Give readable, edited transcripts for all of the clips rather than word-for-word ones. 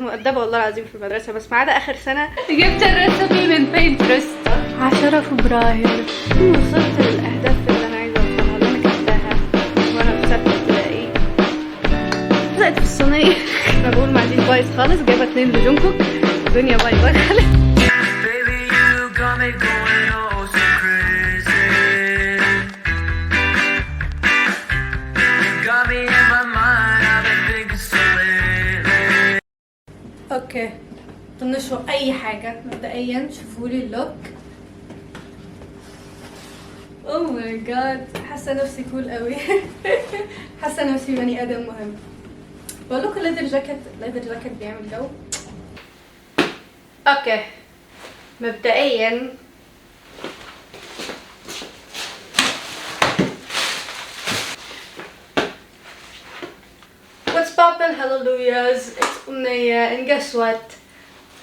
مؤدبة والله العظيم في المدرسة، بس ما عدا آخر سنة جبت الريسبي من بينترست. 10 فبراير وصلت للأهداف اللي أنا عايزة أوصلها، اللي أنا كتبتها وأنا في 6 ابتدائي. زقت في الصينية. أنا بقول معديش بايظ خالص، جايبة 2 لجونكوك، الدنيا بايظة خالص. اوكي طنشوا اي حاجه مبدئيا، شوفوا لي اللوك. اوه ماي جاد، حاسه نفسي كول قوي. حاسه نفسي بني ادم مهم. بقول لكم ليذر جاكيت بيعمل جو. اوكي مبدئيا what's poppin', hallelujahs, it's أمنية and guess what,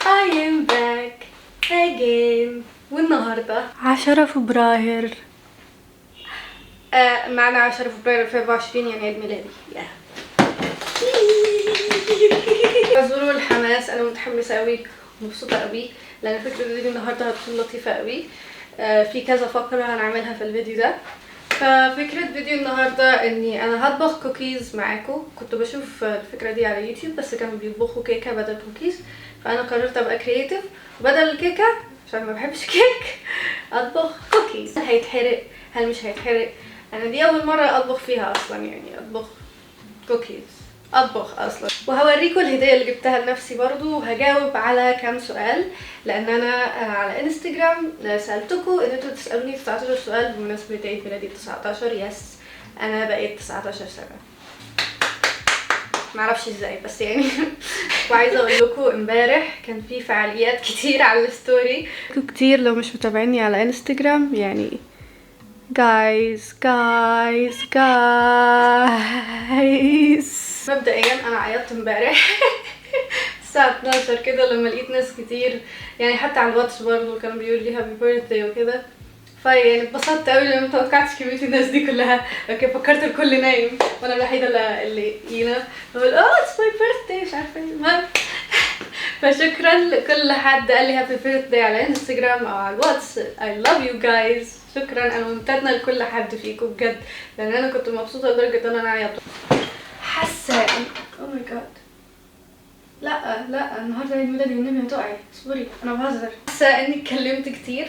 I am back again. والنهاردة 10 فبراير، معنا 10 فبراير 2024 يعني عيد ميلادي. اعذروا الحماس، انا متحمسة قوي ومبسوطة قوي لان فكرة الفيديو النهاردة هتكون لطيفة قوي. في كذا فقرة هنعملها في الفيديو ده. ففكرة فيديو النهاردة اني انا هطبخ كوكيز معاكم. كنت بشوف الفكرة دي على يوتيوب بس كانوا بيطبخوا كيكة بدل كوكيز، فانا قررت ابقى كرييتيف وبدل الكيكة عشان ما بحبش كيك اطبخ كوكيز. هل هيتحرق؟ هل مش هيتحرق؟ انا دي اول مرة اطبخ فيها اصلا، يعني اطبخ كوكيز، اطبخ اصلا. وهوريكم الهديه اللي جبتها لنفسي برضو، وهجاوب على كام سؤال لان انا على انستجرام سالتكم ان انتوا تسالوني 19 سؤال بمناسبه عيد ميلادي 19. يس انا بقيت 19 سنه، معرفش ازاي بس يعني. وعايزه اقول لكم امبارح كان في فعاليات كتير على الستوري كتير. لو مش متابعيني على انستجرام يعني جايز. مبدئيا انا عيطت امبارح الساعه 12 كده لما لقيت ناس كتير، يعني حتى على الواتس برضه كانوا بيقولوا لي هابي بيرثداي وكده. فيعني اتبسطت قوي لان متوقعتش كميه الناس دي كلها. اوكي فكرت الكل نايم وانا الوحيده اللي بقول اتس ماي بيرثداي مش عارفه ايه. المهم فشكرا لكل حد قال لي هابي بيرثداي على انستجرام او على الواتس. I love you guys. شكرا، انا ممتنه لكل حد فيكم بجد لان انا كنت مبسوطه لدرجه ان انا عيطت. حاسه او ماي جاد، لا النهارده عيد ميلادي والنبي هتقعي، اصبري انا بهزر. حاسه اني اتكلمت كتير.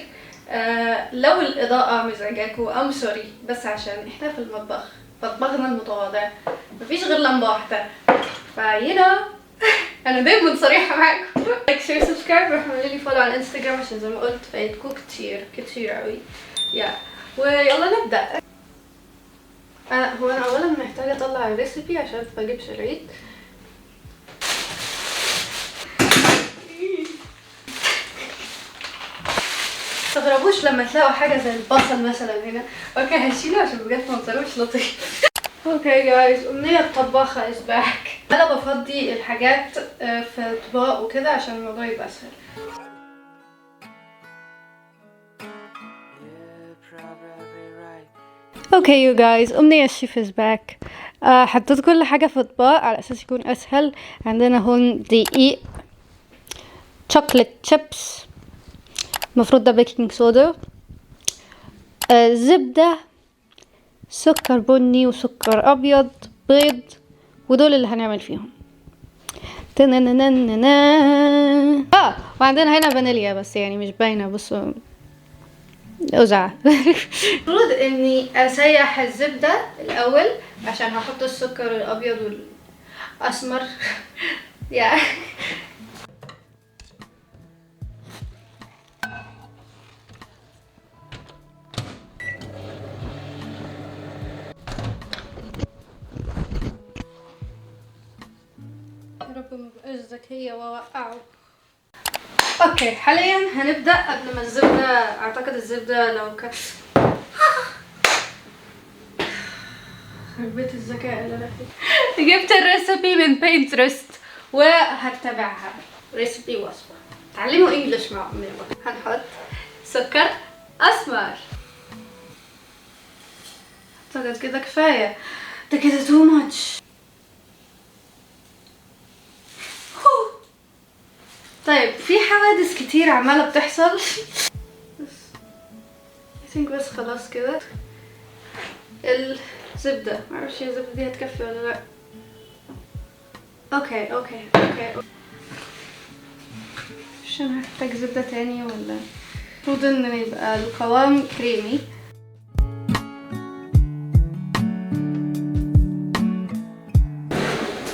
لو الاضاءه مزعجاكوا ام سوري، بس عشان احنا في المطبخ، مطبخنا المتواضع مفيش غير لمبه واحده، فينا انا دايما صريحه معاكم. لايك شير سبسكرايب، واعملوا لي فولو على الانستجرام عشان زي ما قلت فايتكم كتير قوي. ويلا نبدا. هو انا اولا محتاجه اطلع الريسيبي عشان ما اجيبش العيد. متستغربوش لما تلاقوا حاجه زي البصل مثلا هنا. اوكي هشيله عشان بجد منظره مش لطيف. اوكي جايز، امنيه الطباخه از باك. انا بفضي الحاجات في اطباق وكده عشان الموضوع يبقى اسهل. اوكي يو جايز، امنيه الشيف از باك. حطيت كل حاجه في اطباق على اساس يكون اسهل. عندنا هون دقيق، شوكليت شيبس، المفروض ده بيكنج صودا، زبده، سكر بني وسكر ابيض، بيض، ودول اللي هنعمل فيهم. وعندنا هنا فانيليا بس يعني مش باينه، بصوا اوزع. المفروض اني اسيح الزبده الاول عشان هحط السكر الابيض والاسمر. يا رب ما بقاش ذكيه واوقعه. اوكي حاليا هنبدا. قبل ما الزبده، اعتقد الزبده لو كانت خربت الذكاء اللي انا فيه. جبت الريسبي من بينترست وهتبعها، ريسبي وصفه. تعلموا انجلش مع امي. هنحط سكر اسمر. اعتقد كده كفايه، ده كده تو ماتش. طيب في حوادث كتير عمالة بتحصل بس I think بس خلاص كده. الزبدة معرفش الزبدة دي هتكفي ولا لا. اوكي مش انا هحتاج زبدة تاني ولا؟ المفروض ان يبقى القوام كريمي.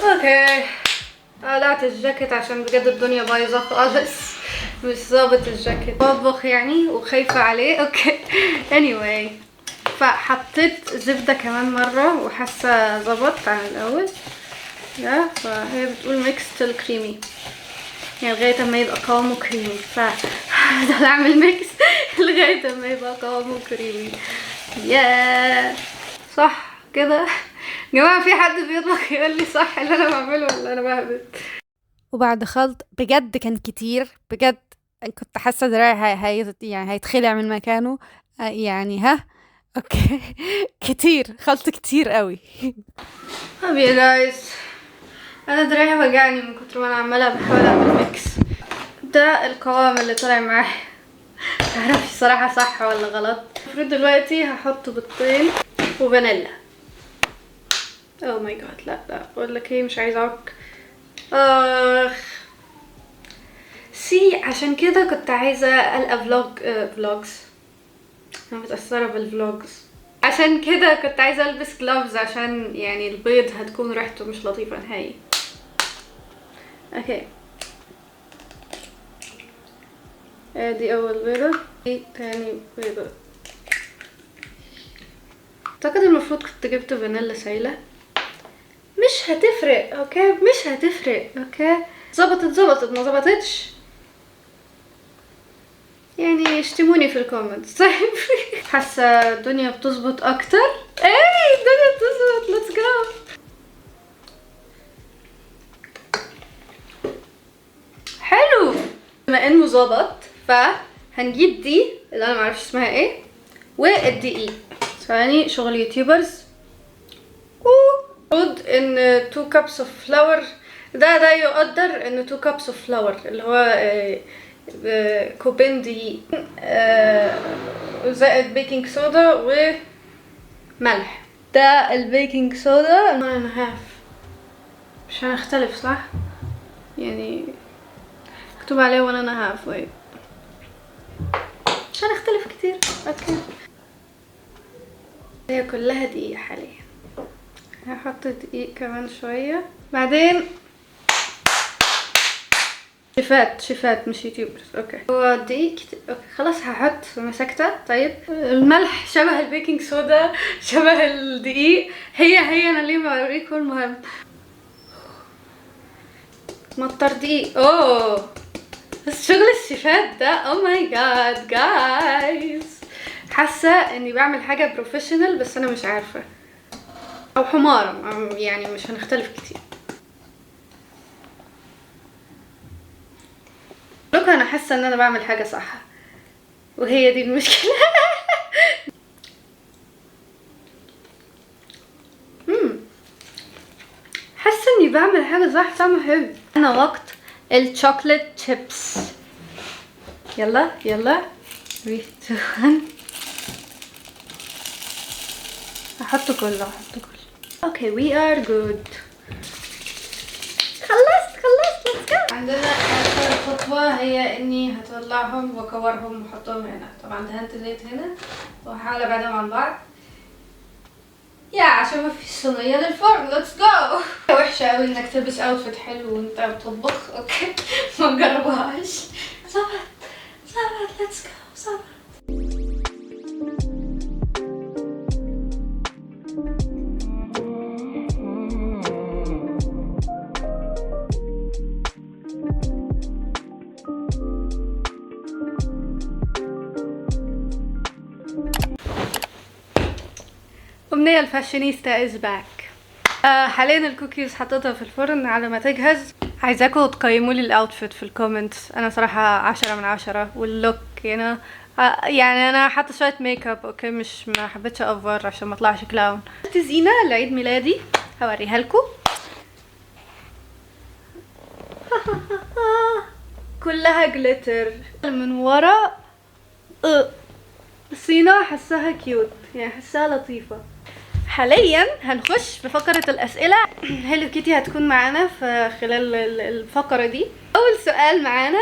اوكي قلعت الجاكيت عشان بجد الدنيا بايظة خالص، مش ظابط الجاكيت، بطبخ يعني وخايفة عليه. اوكي anyway فحطيت زبدة كمان مرة وحاسة ظبط عن الاول ده. فهي بتقول ميكس تل كريمي يعني لغاية ما يبقى قوامه كريمي، هفضل اعمل ميكس لغاية ما يبقى قوامه كريمي. ياه صح كده يا جماعة؟ في حد بيطبخ يقول لي صح اللي انا بعمله ولا انا بهبط؟ وبعد خلط بجد كان كتير بجد، كنت حاسه دراعي يعني هيتخلع من مكانه. يعني ها اوكي كتير خلط كتير قوي. طب يا جايز انا دراعي وجعني من كتر ما انا عماله بحاول اعمل ميكس. ده القوام اللي طلع معايا، معرفش الصراحه صح ولا غلط. المفروض دلوقتي هحط بيضتين وفانيلا. اوه ماي جاد لا بقول لك ايه مش عايزه اعك. سي عشان كده كنت عايزه القى فلوجز. انا متاثره بالفلوجز، عشان كده كنت عايزه البس جلوفز عشان يعني البيض هتكون ريحته مش لطيفه نهائي. اوكي ادي اول بيضه، دي تاني بيضه. اعتقد المفروض كنت جبت فانيلا سايله، مش هتفرق اوكي، مش هتفرق اوكي. ظبطت ما ظبطتش يعني يشتموني في الكومنتس. طيب حاسه الدنيا بتظبط اكتر. ايه الدنيا بتظبط، ليتس جو. حلو بما انه ظبط فهنجيب دي اللي انا معرفش اسمها ايه والدقيق. ثواني شغل يوتيوبرز. المفروض ان 2 كابس اوف فلاور، ده يقدر ان 2 كابس اوف فلاور اللي هو كوبين دقيق زائد بيكنج صودا وملح. ده البيكنج صودا 1.5. مش هنختلف صح يعني مكتوب عليه 1.5 ويت، مش هنختلف كتير اوكي. هي كلها دقيق حاليا، هحط دقيق كمان شوية بعدين. شيفات مش يوتيوبرز اوكي. هو دقيق اوكي خلاص هحط مسكته. طيب الملح شبه البيكنج صودا شبه الدقيق، هي انا ليه بوريكم. المهم مطر دقيق. اوه بس شغل الشيفات ده او ماي جاد جايز، حاسه اني بعمل حاجه بروفيشنال بس انا مش عارفه، او حمارة يعني مش هنختلف كتير. لوك انا حاسه ان انا بعمل حاجه صح وهي دي المشكله. حاسه اني بعمل حاجه صح، طعمه حلو. انا وقت الشوكليت شيبس. يلا 3 2 1 احط كله. اوكي وي ار جود. خلصت ليتس جو. عندنا اخر خطوه هي اني هطلعهم واكورهم واحطهم هنا. طبعا دهنت زيت هنا وهحاول ابعدهم عن بعض عشان ما فيش صينيه للفرن. ليتس جو. وحشه قوي انك تلبس اوتفيت حلو وانت بتطبخ اوكي. ما تجربوهاش. ظبط ليتس جو. أمنية الفاشينيستا از باك. حاليا الكوكيز حطيتها في الفرن على ما تجهز. عايزاكم تقيموا لي الاوتفيت في الكومنتس. انا صراحة 10/10 واللوك هنا يعني انا حاطه شويه ميك اب اوكي، مش ما حبيتش اوفر عشان ما اطلعش كلاون. زينه لعيد ميلادي هوريها لكم. كلها جليتر من ورا. الصينة حسها كيوت، يعني حسها لطيفة. حاليا هنخش في فقرة الأسئلة. هيلو كيتي هتكون معانا في خلال الفقرة دي. أول سؤال معانا،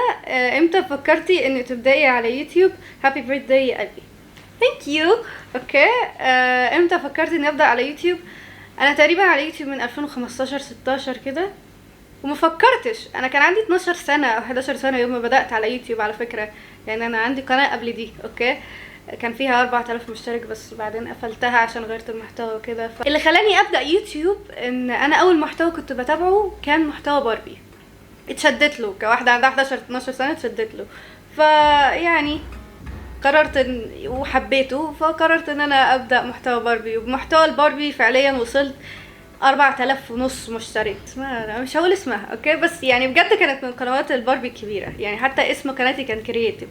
امتى فكرتي ان تبدأي على يوتيوب؟ هابي بيرثداي يا قلبي. ثانك يو. اوكي. امتى فكرتي اني ابدأ على يوتيوب؟ انا تقريبا على يوتيوب من 2015 16 كده، وما فكرتش. انا كان عندي 12 سنة او 11 سنة يوم ما بدأت على يوتيوب على فكرة. يعني انا عندي قناة قبل دي، اوكي، كان فيها 4000 مشترك، بس بعدين قفلتها عشان غيرت المحتوى وكده. اللي خلاني ابدا يوتيوب ان انا اول محتوى كنت بتابعه كان محتوى باربي. اتشدت له كواحده عندها 11 12 سنه، اتشدت له. فيعني قررت وحبيته، فقررت ان انا ابدا محتوى باربي. وبمحتوى الباربي فعليا وصلت 4000 ونص مشترك. اسمها مش هقول اسمها، اوكي، بس يعني بجد كانت من قنوات الباربي الكبيره. يعني حتى اسم قناتي كان كرييتيف.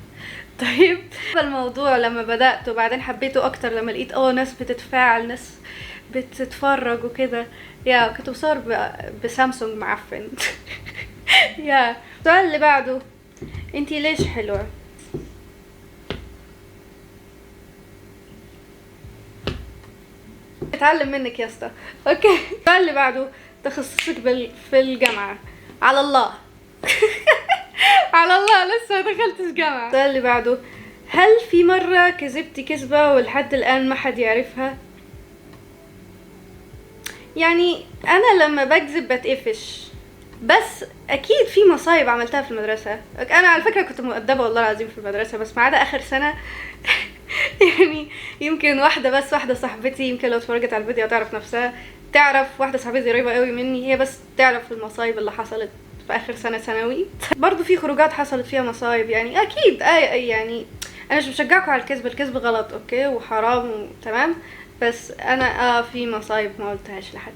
طيب الموضوع لما بدأت وبعدين حبيته اكتر لما لقيت ناس بتتفاعل، ناس بتتفرج وكده. يا كنت بصور بسامسونج معفن. يا السؤال اللي بعده، انتي ليش حلوة؟ اتعلم منك يا اسطى. اوكي. السؤال اللي بعده، تخصصك في الجامعة؟ على الله. على الله، لسه ما دخلتش جامعة. السؤال اللي بعده، هل في مرة كذبتي كذبة ولحد الآن ما حد يعرفها؟ يعني أنا لما بكذب بتقفش، بس أكيد في مصايب عملتها في المدرسة. أنا على فكرة كنت مؤدبة والله العظيم في المدرسة، بس ما عدا آخر سنة. يعني يمكن واحدة صاحبتي، يمكن لو اتفرجت على الفيديو تعرف نفسها، تعرف واحدة صاحبتي قريبة قوي مني، هي بس تعرف المصايب اللي حصلت في اخر سنة ثانوي. برضو في خروجات حصلت فيها مصايب، يعني اكيد. يعني انا مش بشجعكم على الكذب غلط، اوكي، وحرام وتمام، بس انا في مصايب ما قلتهاش لحد،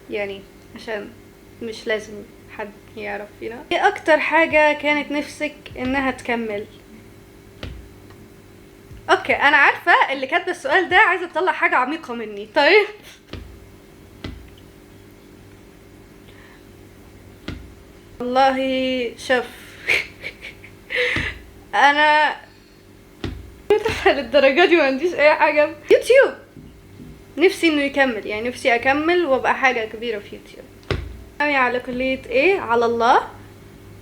يعني عشان مش لازم حد يعرف فينا. ايه اكتر حاجة كانت نفسك انها تكمل؟ اوكي، انا عارفة اللي كاتبه السؤال ده عايزة تطلع حاجة عميقة مني. طيب والله شوف. انا للدرجة دي ما عنديش اي حاجة. يوتيوب نفسي انه يكمل، يعني نفسي اكمل وابقى حاجة كبيرة في يوتيوب. ناوية على كلية ايه؟ على الله،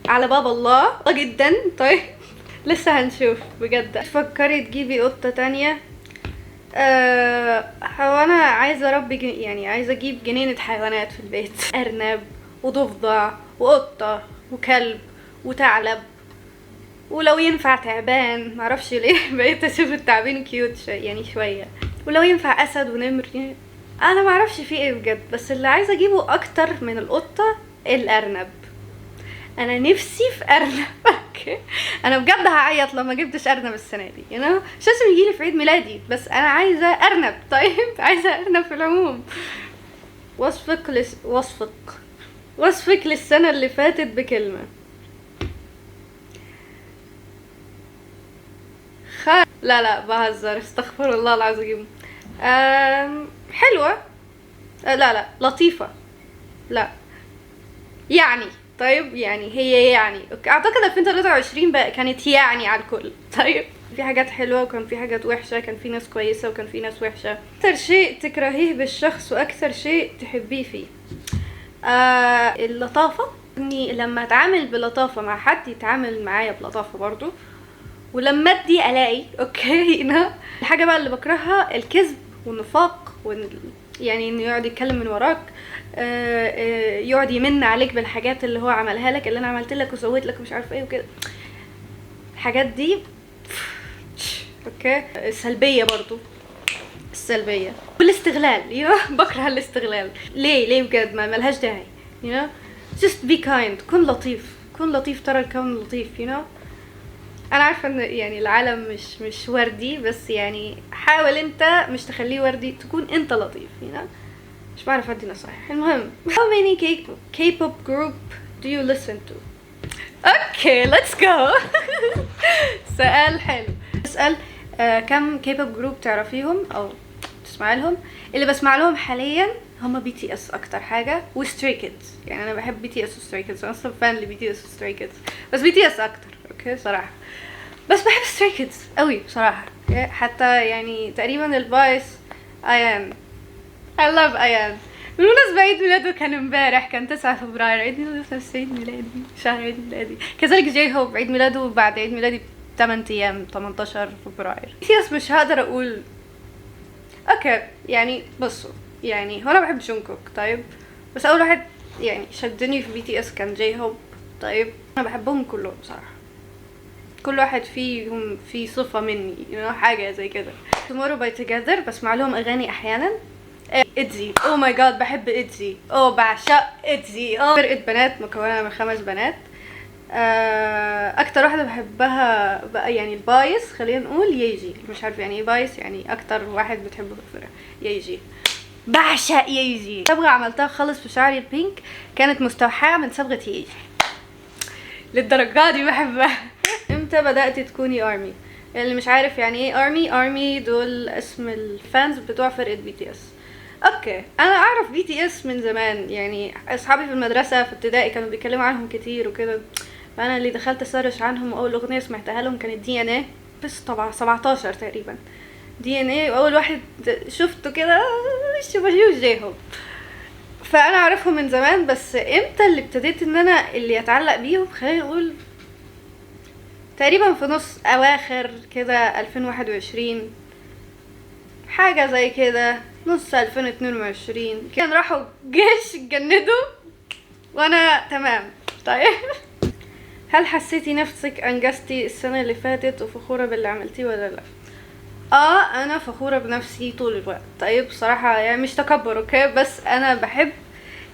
على باب الله جدا. طيب لسه هنشوف. بجد تفكري تجيبي قطة تانية؟ هو انا عايزة اربي يعني عايزة اجيب جنينة حيوانات في البيت. ارنب وضفدع وقطة وكلب وثعلب، ولو ينفع تعبان. معرفش ليه بقيت اشوف التعبين كيوت يعني شوية. ولو ينفع اسد ونمر، يعني انا معرفش فيه ايه بجد. بس اللي عايزة اجيبه اكتر من القطة الارنب. انا نفسي في ارنب. اوكي، انا بجد هعيط لو ما جبتش ارنب السنه دي. مش لازم يجيلي في عيد ميلادي، بس انا عايزه ارنب. طيب عايزه ارنب في العموم. وصفك للسنه اللي فاتت بكلمه. لا بهزر، استغفر الله العظيم. حلوه. لا لطيفه. لا يعني طيب، يعني هي يعني اوكي. اعتقد 2023 بقى كانت يعني على الكل. طيب في حاجات حلوه وكان في حاجات وحشه، كان في ناس كويسه وكان في ناس وحشه. اكتر شيء تكرهيه بالشخص واكثر شيء تحبيه فيه؟ اللطافه. اني لما اتعامل بلطافه مع حد يتعامل معايا بلطافه برضو، ولما ادي الاقي اوكي. هنا الحاجه بقى اللي بكرهها الكذب والنفاق، يعني انه يقعد يتكلم من وراك، يقعد يمن عليك بالحاجات اللي هو عملها لك، اللي انا عملت لك وسويت لك مش عارفه ايه وكده. الحاجات دي اوكي. السلبيه برضو، السلبيه والاستغلال. بكره الاستغلال. ليه بجد ما ملهاش داعي. just be kind. كن لطيف. ترى الكون لطيف. انا عارفه ان يعني العالم مش وردي، بس يعني حاول انت مش تخليه وردي، تكون انت لطيف. مش بعرف ادي نصايح. المهم، how many K-pop group do you listen to؟ اوكي let's go. سؤال حلو. اسأل كم K-pop group تعرفيهم او تسمع لهم؟ اللي بسمع لهم حاليا هما بي تي اس اكتر حاجه وستري كيدز. يعني انا بحب بي تي اس وستري كيدز، انا اصلا فان لبي تي اس وستري كيدز، بس بي تي اس اكتر اوكي صراحه. بس بحب ستري كيدز قوي بصراحه. حتى يعني تقريبا البايس ايان، I love ايان. بالمناسبة عيد ميلاده كان امبارح، كان 9 فبراير، عيد ميلاده في نفس عيد ميلادي، شهر عيد ميلادي. كذلك جاي هوب عيد ميلاده بعد عيد ميلادي 8 ايام، 18 فبراير. بس مش هقدر اقول اوكي. يعني بصوا، يعني هو انا بحب جونكوك طيب، بس اول واحد يعني شدني في بي تي اس كان جاي هوب طيب. انا بحبهم كلهم بصراحة، كل واحد فيهم في صفة مني حاجة زي كده. Tomorrow by Together بسمع لهم اغاني احيانا. إتزي، او ماي جاد بحب إتزي، بعشق إتزي. فرقة بنات مكونة من 5 بنات. اكتر واحدة بحبها بقى يعني البايس، خلينا نقول ييجي. مش عارفه يعني ايه بايس، يعني اكتر واحد بتحبه في الفرقة ييجي. بعشق ييجي. صبغة عملتها خالص في شعري البينك كانت مستوحاة من صبغة ييجي، للدرجة دي بحبها. امتى بدأت تكوني ارمي؟ اللي مش عارف يعني ايه ارمي دول اسم الفانز بتوع فرقة بي تي اس. اوكي انا اعرف بي تي اس من زمان، يعني اصحابي في المدرسه في ابتدائي كانوا بيتكلموا عنهم كتير وكده، فانا اللي دخلت اسرش عنهم واول اغنيه سمعتها لهم كانت دي ان ايه، بس طبعا 17 تقريبا دي ان ايه، واول واحد شفته كده شبه جاي هوب. فانا اعرفهم من زمان، بس امتى اللي ابتديت ان انا اللي اتعلق بيهم، خلينا نقول تقريبا في نص اواخر كده 2021 حاجه زي كده، نص 2022 كان راحوا جيش اتجندوا وانا تمام طيب. هل حسيتي نفسك انجزتي السنة اللي فاتت وفخورة باللي عملتيه ولا لا؟ انا فخورة بنفسي طول الوقت طيب بصراحة، يعني مش تكبر اوكي، بس انا بحب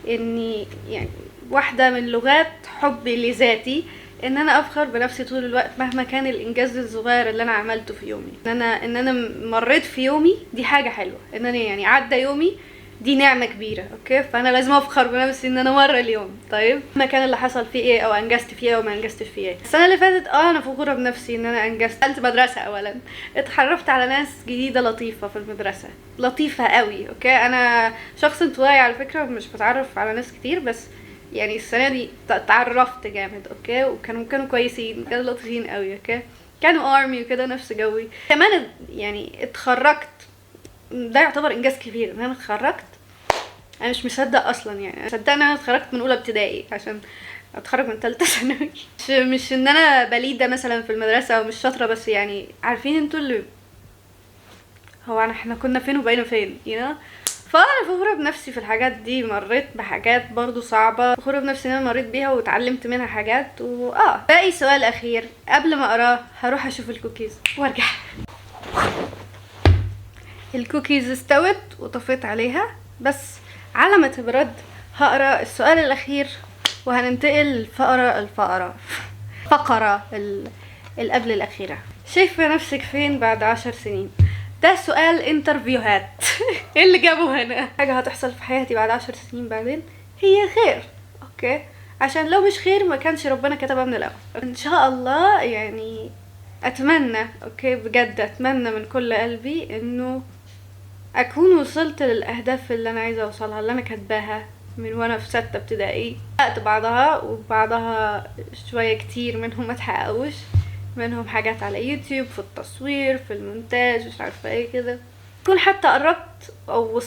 اني يعني واحدة من لغات حبي لذاتي ان انا افخر بنفسي طول الوقت مهما كان الانجاز الصغير اللي انا عملته في يومي. ان انا مريت في يومي دي حاجه حلوه، ان انا يعني عدى يومي دي نعمه كبيره اوكي، فانا لازم افخر بنفسي ان انا مر اليوم طيب ما كان اللي حصل فيه ايه او انجزت فيه او ما انجزتش فيه ايه. السنه اللي فاتت انا فخوره بنفسي ان انا انجزت. دخلت مدرسه اولا، اتعرفت على ناس جديده لطيفه في المدرسه، لطيفه قوي اوكي. انا شخص انطوائي على فكره، مش بتعرف على ناس كتير، بس يعني السنه دي تعرفت جامد اوكي، وكانوا كويسين، كانوا لطيفين قوي اوكي، كانوا ارمي وكده نفس جوي كمان. يعني اتخرجت، ده يعتبر انجاز كبير ان انا اتخرجت. انا مش مصدق اصلا، يعني صدق ان انا اتخرجت من اولى ابتدائي عشان اتخرج من ثالثه ثانوي. مش ان انا بليده مثلا في المدرسه او مش شاطره، بس يعني عارفين انتوا اللي هو احنا كنا فين وبقينا فين فانا فخوره بنفسي في الحاجات دي. مريت بحاجات برضو صعبه، فخوره بنفسي ان انا مريت بيها واتعلمت منها حاجات باقي سؤال اخير قبل ما اقراه، هروح اشوف الكوكيز وارجع. الكوكيز استوت وطفيت عليها، بس على ما تبرد هقرا السؤال الاخير وهننتقل الفقره اللي قبل الاخيره. شايفه نفسك فين بعد 10 سنين؟ ده سؤال انترفيوهات. ايه اللي جابه هنا؟ حاجه هتحصل في حياتي بعد 10 سنين بعدين هي خير اوكي، عشان لو مش خير ما كانش ربنا كتبها من الاول. ان شاء الله يعني اتمنى اوكي بجد، اتمنى من كل قلبي انه اكون وصلت للاهداف اللي انا عايزه اوصلها، اللي انا كاتباها من وانا في 6 ابتدائي. حققت بعضها وبعضها شويه كتير منهم ما اتحققوش، منهم حاجات على يوتيوب في التصوير في المونتاج مش عارفه ايه كده. كون حتى قربت او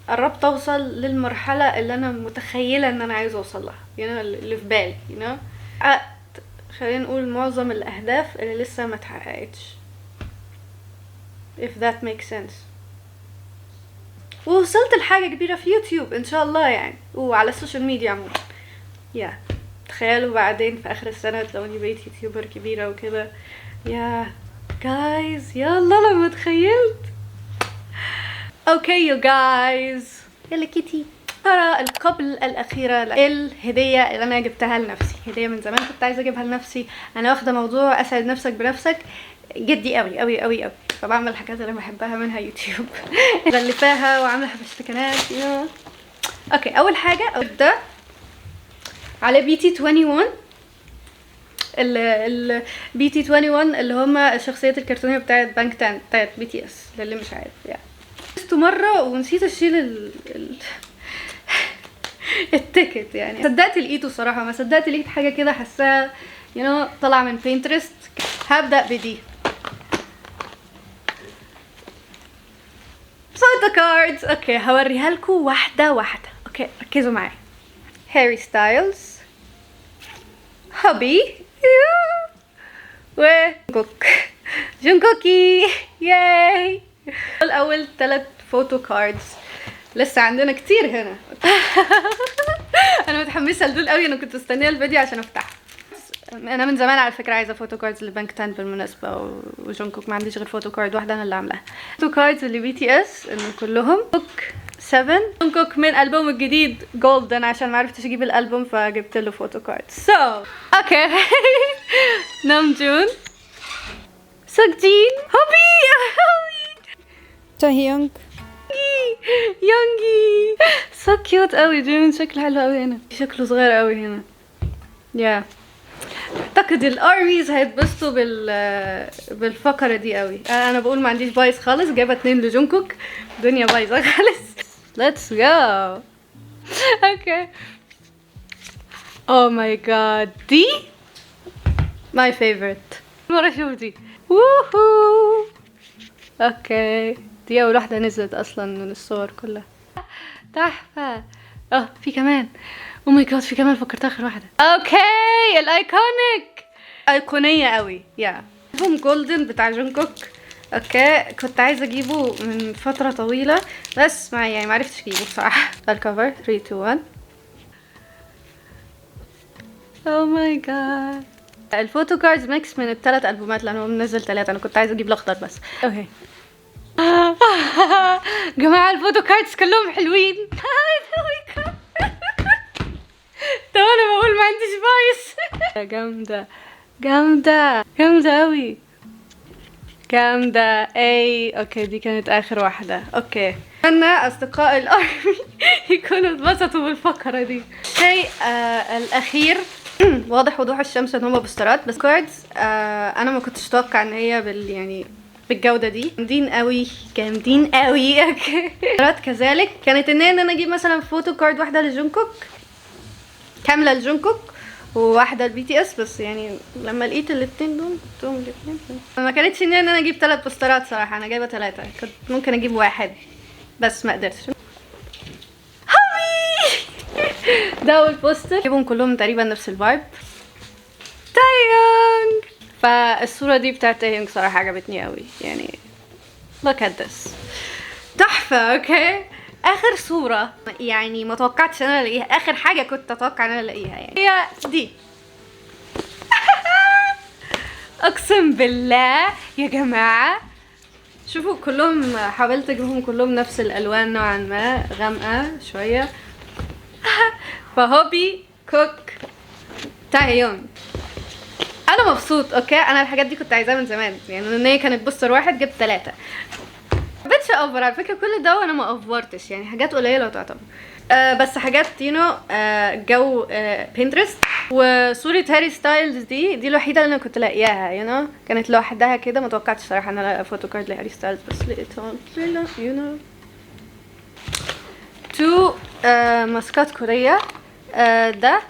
قربت اوصل للمرحله اللي انا متخيله ان انا عايزه اوصل لها، يعني اللي في بالي حققت خلينا نقول معظم الاهداف اللي لسه ما اتحققتش if that makes sense. ووصلت لحاجه كبيره في يوتيوب ان شاء الله يعني، وعلى السوشيال ميديا عموما. تخيلوا بعدين في اخر السنه تلاقوني بقيت يوتيوبر كبيره وكده. يا جايز يلا لما تخيلت. اوكي يو جايز، يلا كيتي. ترى القبل الاخيره الهديه اللي انا جبتها لنفسي، هديه من زمان كنت عايزه اجيبها لنفسي. انا واخده موضوع اسعد نفسك بنفسك جدي قوي قوي قوي قوي، فبعمل الحاجات اللي انا بحبها منها يوتيوب. غلفاها وعامله حبشتكنات اوكي. اول حاجه ابدا على BT21. BT21 اللي هما الشخصيات الكرتونيه بتاعت بانك بتاعت BTS، للي مش عارف يعني. شفته مره ونسيت اشيل التيكت يعني. صدقت لقيته صراحه، ما صدقت لقيت حاجه كده حاساها طالعه من بينترست. هبدا بدي فوتو كاردز. اوكي هوريها لكم واحده واحده. اوكي ركزوا معايا. هاري ستايلز، هوبي، وجونكوك، جونكوكي، ياي. الاول 3 فوتو كاردز، لسه عندنا كتير هنا. انا متحمسه لدول قوي، انا كنت مستنيه الفيديو عشان افتحها. انا من زمان على فكره عايزه فوتو كاردز لبانك تان بالمناسبه، وجونكوك ما عنديش غير فوتو كارد واحده انا اللي عاملاها. فوتو كاردز اللي بي تي اس انه كلهم جونكوك 7. جونكوك من البوم الجديد جولدن، عشان ما عرفتش اجيب الالبوم فجبت له فوتو كارد. اوكي. نامجون، سوكجين، هوبي، تاهيونج، يونجي. سو كيوت قوي. جيمين شكله حلو قوي هنا، شكله صغير قوي هنا. يا اعتقد الارميز هيتبسطوا بالفقره دي قوي. انا بقول ما عنديش بايظ خالص، جايبه 2 لجونكوك، الدنيا بايظه خالص. ليتس جو. اوكي. او ماي جاد، دي ماي فيفورت. مره اشوف دي. ووهو. اوكي دي اول واحده نزلت اصلا من الصور كلها. تحفه. في كمان. او ماي جاد، في كمان فكرت اخر واحده. اوكي الايكونيك، ايقونيه قوي. يا البوم جولدن بتاع جونكوك. اوكي كنت عايزه اجيبه من فتره طويله بس ما عرفتش اجيبه بصراحه. الكفر 3 2 1. او ماي جاد. الفوتو كاردز ميكس من ال3 البومات لانه منزل 3. انا كنت عايزه اجيب الاخضر بس. اوكي. جماعه الفوتو كاردز كلهم حلوين. طب انا بقول ما عنديش بايس. جامده جامده جامده قوي، جامده. اوكي دي كانت اخر واحده. اوكي اتمنى اصدقاء الارمي يكونوا اتبسطوا بالفقره دي. الشيء الاخير واضح وضوح الشمس ان هما بوسترات بس كاردز. انا ما كنتش اتوقع ان هي بالجوده دي. جامدين قوي جامدين قوي. اوكي كذلك كانت ان انا اجيب مثلا فوتو كارد واحده لجونكوك كامله لجونكوك وواحده لبي تي اس، بس لما لقيت الاتنين دول ما كانتش ان انا اجيب 3 بوسترات صراحه. انا جايبه 3، كنت ممكن اجيب واحد بس ما قدرتش. ده اول بوستر، جيبهم كلهم تقريبا نفس الفايب. تايونج. فالصوره دي بتاعت تايونج صراحه عجبتني قوي. look at this تحفه. اوكي اخر صوره ما توقعتش ان انا الاقيها. اخر حاجه كنت اتوقع ان انا الاقيها هي دي. اقسم بالله يا جماعه شوفوا كلهم، حاولت اجيبهم كلهم نفس الالوان نوعا ما غامقه شويه. فهوبي كوك تاهيونج. انا مبسوط. اوكي انا الحاجات دي كنت عايزاها من زمان، ان هي كانت بوستر واحد جبت 3. مبقتش اوفر على فكره كل ده وانا ما اوفرتش، حاجات قليله تعتبر. بس حاجات جو بينترست. وصوره هاري ستايلز دي الوحيده اللي انا كنت لاقياها. كانت لوحدها كده. ما توقعتش صراحه ان انا الاقي فوتو كارد لهاري ستايلز بس لقيتها. 2 ماسكات كوريه. ده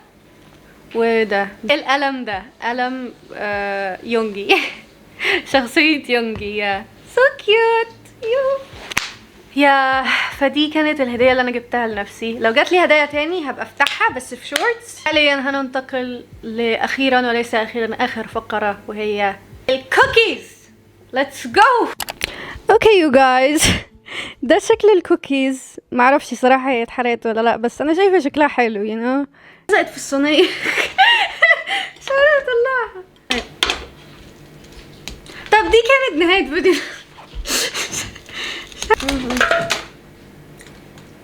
وده. القلم ده قلم يونجي. شخصيه يونجي. يا سو كيوت. فدي كانت الهديه اللي انا جبتها لنفسي. لو جات لي هدايا تاني هبقى افتحها بس في شورتس. حاليا هننتقل لاخيرا وليس اخيرا اخر فقره وهي الكوكيز. ليتس جو. اوكي يو جايز، ده شكل الكوكيز. معرفش صراحه هي اتحرقت ولا لا بس انا شايفه شكلها حلو. لزقت في الصينيه. مش عارفه اطلعها. طب دي كانت نهايه فيديو.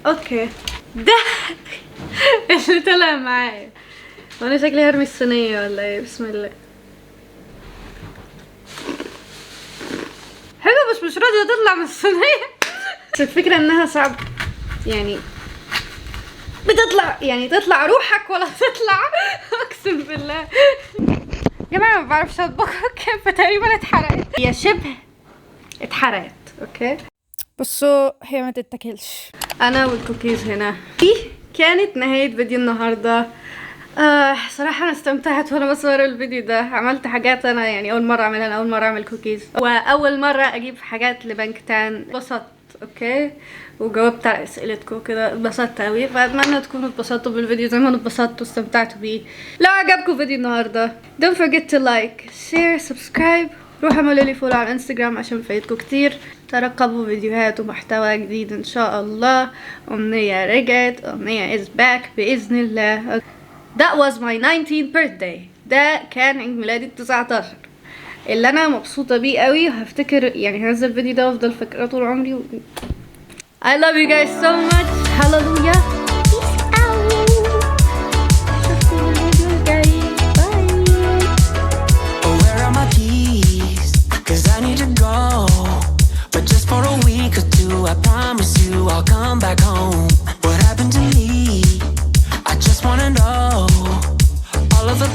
اوكي ده اللي طلع معايا. وانا شكلي هرمي الصينيه ولا ايه؟ بسم الله. حلو بس مش راضيه تطلع من الصينيه. بس الفكره انها صعب بتطلع تطلع روحك ولا تطلع. اقسم بالله يا جماعه ما بعرفش اطبخ. فتقريبا اتحرقت، هي شبه اتحرقت. اوكي بصوا هي ما تتاكلش. انا والكوكيز هنا. دي كانت نهاية فيديو النهاردة. صراحة أنا استمتعت وأنا بصور الفيديو ده. عملت حاجات أنا يعني أول مرة أعملها. أنا أول مرة أعمل كوكيز، وأول مرة أجيب حاجات لبنكتان. اتبسطت أوكي، وجاوبت على أسئلتكم كده، اتبسطت أوي. فأتمنى تكونوا اتبسطتوا بالفيديو زي ما أنا اتبسطت واستمتعتوا بيه. لو عجبكم فيديو النهاردة don't forget to like, share, subscribe. روحوا اعملوا لي فولو على الانستجرام عشان نفيدكم كتير. ترقبوا فيديوهات ومحتوى جديد ان شاء الله. أمنية رجعت، أمنية is back بإذن الله. That was my 19th birthday. ده كان عيد ميلادي 19 اللي انا مبسوطة بيه قوي. وهفتكر يعني هنزل الفيديو ده وافضل فاكراه طول عمري. I love you guys so much. Hallelujah. Peace out. اشوفكم الفيديو الجاي. Bye. Oh, where are my keys? 'Cause I need to go, but just for a week or two. I promise you I'll come back home. What happened to me? I just wanna know all of the